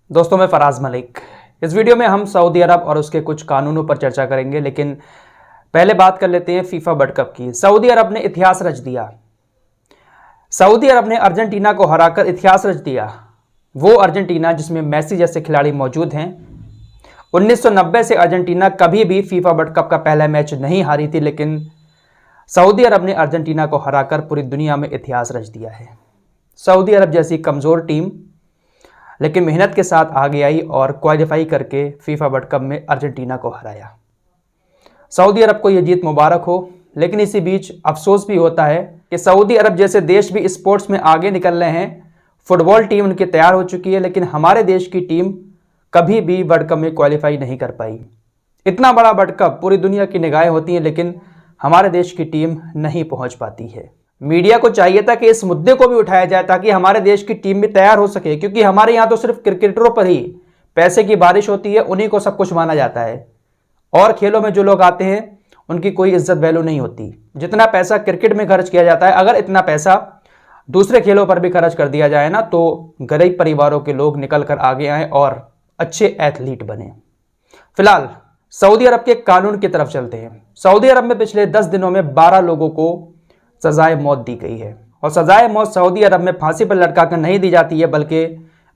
दोस्तों, मैं फराज मलिक। इस वीडियो में हम सऊदी अरब और उसके कुछ कानूनों पर चर्चा करेंगे, लेकिन पहले बात कर लेते हैं फीफा वर्ल्ड कप की। सऊदी अरब ने इतिहास रच दिया। सऊदी अरब ने अर्जेंटीना को हराकर इतिहास रच दिया। वो अर्जेंटीना जिसमें मेसी जैसे खिलाड़ी मौजूद हैं। 1990 से अर्जेंटीना कभी भी फीफा वर्ल्ड कप का पहला मैच नहीं हारी थी, लेकिन सऊदी अरब ने अर्जेंटीना को हराकर पूरी दुनिया में इतिहास रच दिया है। सऊदी अरब जैसी कमज़ोर टीम लेकिन मेहनत के साथ आगे आई और क्वालिफाई करके फीफा वर्ल्ड कप में अर्जेंटीना को हराया। सऊदी अरब को ये जीत मुबारक हो, लेकिन इसी बीच अफसोस भी होता है कि सऊदी अरब जैसे देश भी स्पोर्ट्स में आगे निकल रहे हैं। फुटबॉल टीम उनकी तैयार हो चुकी है, लेकिन हमारे देश की टीम कभी भी वर्ल्ड कप में क्वालिफाई नहीं कर पाई। इतना बड़ा वर्ल्ड कप, पूरी दुनिया की निगाहें होती हैं, लेकिन हमारे देश की टीम नहीं पहुंच पाती है। मीडिया को चाहिए था कि इस मुद्दे को भी उठाया जाए ताकि हमारे देश की टीम भी तैयार हो सके, क्योंकि हमारे यहाँ तो सिर्फ क्रिकेटरों पर ही पैसे की बारिश होती है, उन्हीं को सब कुछ माना जाता है। और खेलों में जो लोग आते हैं उनकी कोई इज्जत वैल्यू नहीं होती। जितना पैसा क्रिकेट में खर्च किया जाता है, अगर इतना पैसा दूसरे खेलों पर भी खर्च कर दिया जाए ना, तो गरीब परिवारों के लोग निकल कर आगे आए और अच्छे एथलीट बने। फिलहाल सऊदी अरब के कानून की तरफ चलते हैं। सऊदी अरब में पिछले 10 दिनों में 12 लोगों को सजाए मौत दी गई है। और सजाए मौत सऊदी अरब में फांसी पर लटकाकर नहीं दी जाती है, बल्कि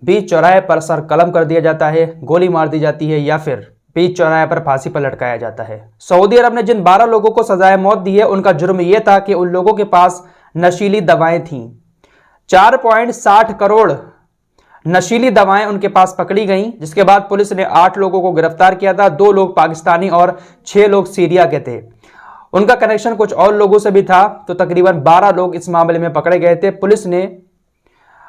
बीच चौराहे पर सर कलम कर दिया जाता है, गोली मार दी जाती है, या फिर बीच चौराहे पर फांसी पर लटकाया जाता है। सऊदी अरब ने जिन 12 लोगों को सजाए मौत दी है, उनका जुर्म यह था कि उन लोगों के पास नशीली दवाएं थीं। 4.60 करोड़ नशीली दवाएं उनके पास पकड़ी गईं, जिसके बाद पुलिस ने 8 लोगों को गिरफ्तार किया था। 2 लोग पाकिस्तानी और 6 लोग सीरिया के थे। उनका कनेक्शन कुछ और लोगों से भी था, तो तकरीबन 12 लोग इस मामले में पकड़े गए थे। पुलिस ने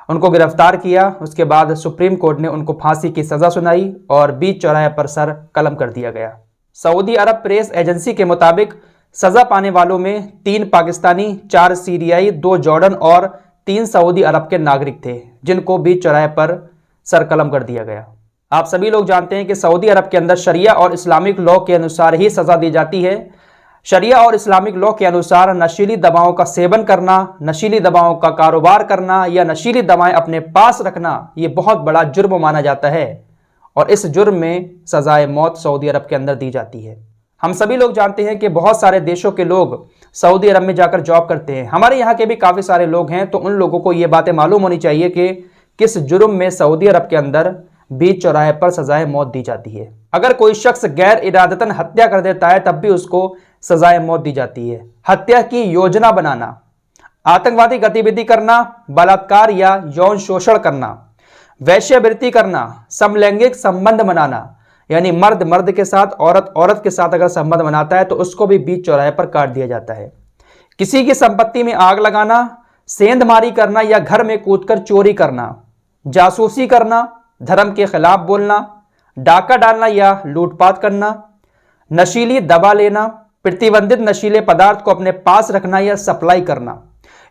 उनको गिरफ्तार किया। उसके बाद सुप्रीम कोर्ट ने उनको फांसी की सजा सुनाई और बीच चौराहे पर सर कलम कर दिया गया। सऊदी अरब प्रेस एजेंसी के मुताबिक सजा पाने वालों में 3 पाकिस्तानी, 4 सीरियाई, 2 जॉर्डन और 3 सऊदी अरब के नागरिक थे, जिनको बीच चौराहे पर सर कलम कर दिया गया। आप सभी लोग जानते हैं कि सऊदी अरब के अंदर शरिया और इस्लामिक लॉ के अनुसार ही सजा दी जाती है। शरिया और इस्लामिक लॉ के अनुसार नशीली दवाओं का सेवन करना, नशीली दवाओं का कारोबार करना या नशीली दवाएं अपने पास रखना, ये बहुत बड़ा जुर्म माना जाता है और इस जुर्म में सजाए मौत सऊदी अरब के अंदर दी जाती है। हम सभी लोग जानते हैं कि बहुत सारे देशों के लोग सऊदी अरब में जाकर जॉब करते हैं। हमारे यहाँ के भी काफ़ी सारे लोग हैं, तो उन लोगों को ये बातें मालूम होनी चाहिए कि किस जुर्म में सऊदी अरब के अंदर बीच चौराहे पर सजाए मौत दी जाती है। अगर कोई शख्स गैर इरादतन हत्या कर देता है, तब भी उसको सजाए मौत दी जाती है। हत्या की योजना बनाना, आतंकवादी गतिविधि करना, बलात्कार या यौन शोषण करना, वैश्यावृत्ति करना, समलैंगिक संबंध बनाना, यानी मर्द मर्द के साथ, औरत औरत के साथ अगर संबंध बनाता है तो उसको भी बीच चौराहे पर काट दिया जाता है। किसी की संपत्ति में आग लगाना, सेंधमारी करना या घर में कूदकर चोरी करना, जासूसी करना, धर्म के खिलाफ बोलना, डाका डालना या लूटपाट करना, नशीली दवा लेना, प्रतिबंधित नशीले पदार्थ को अपने पास रखना या सप्लाई करना,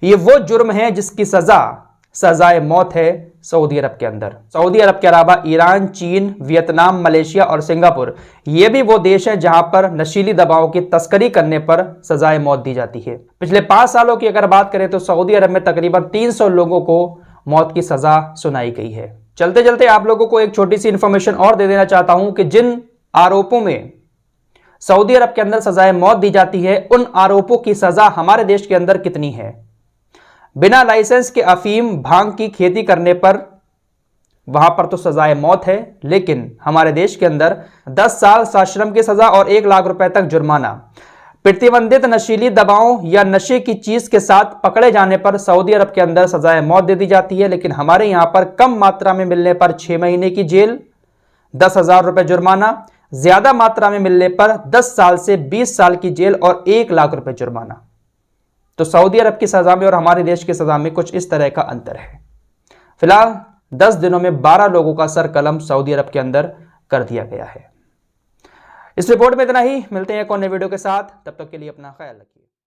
ये वो जुर्म है जिसकी सजाए मौत है सऊदी अरब के अंदर। सऊदी अरब के अलावा ईरान, चीन, वियतनाम, मलेशिया और सिंगापुर, ये भी वो देश हैं जहां पर नशीली दवाओं की तस्करी करने पर सजाए मौत दी जाती है। पिछले 5 सालों की अगर बात करें तो सऊदी अरब में तकरीबन 300 लोगों को मौत की सजा सुनाई गई है। चलते चलते आप लोगों को एक छोटी सी इंफॉर्मेशन और दे देना चाहता हूं कि जिन आरोपों में सऊदी अरब के अंदर सजाए मौत दी जाती है, उन आरोपों की सजा हमारे देश के अंदर कितनी है। बिना लाइसेंस के अफीम, भांग की खेती करने पर वहां पर तो सजाए मौत है, लेकिन हमारे देश के अंदर 10 साल सश्रम की सजा और 1 लाख रुपए तक जुर्माना। प्रतिबंधित नशीली दवाओं या नशे की चीज के साथ पकड़े जाने पर सऊदी अरब के अंदर सजाए मौत दे दी जाती है, लेकिन हमारे यहां पर कम मात्रा में मिलने पर 6 महीने की जेल, 10,000 रुपए जुर्माना, ज्यादा मात्रा में मिलने पर 10 साल से 20 साल की जेल और 1 लाख रुपए जुर्माना। तो सऊदी अरब की सजा में और हमारे देश की सजा में कुछ इस तरह का अंतर है। फिलहाल 10 दिनों में 12 लोगों का सर कलम सऊदी अरब के अंदर कर दिया गया है। इस रिपोर्ट में इतना ही। मिलते हैं एक और नए वीडियो के साथ, तब तक के लिए अपना ख्याल रखिए।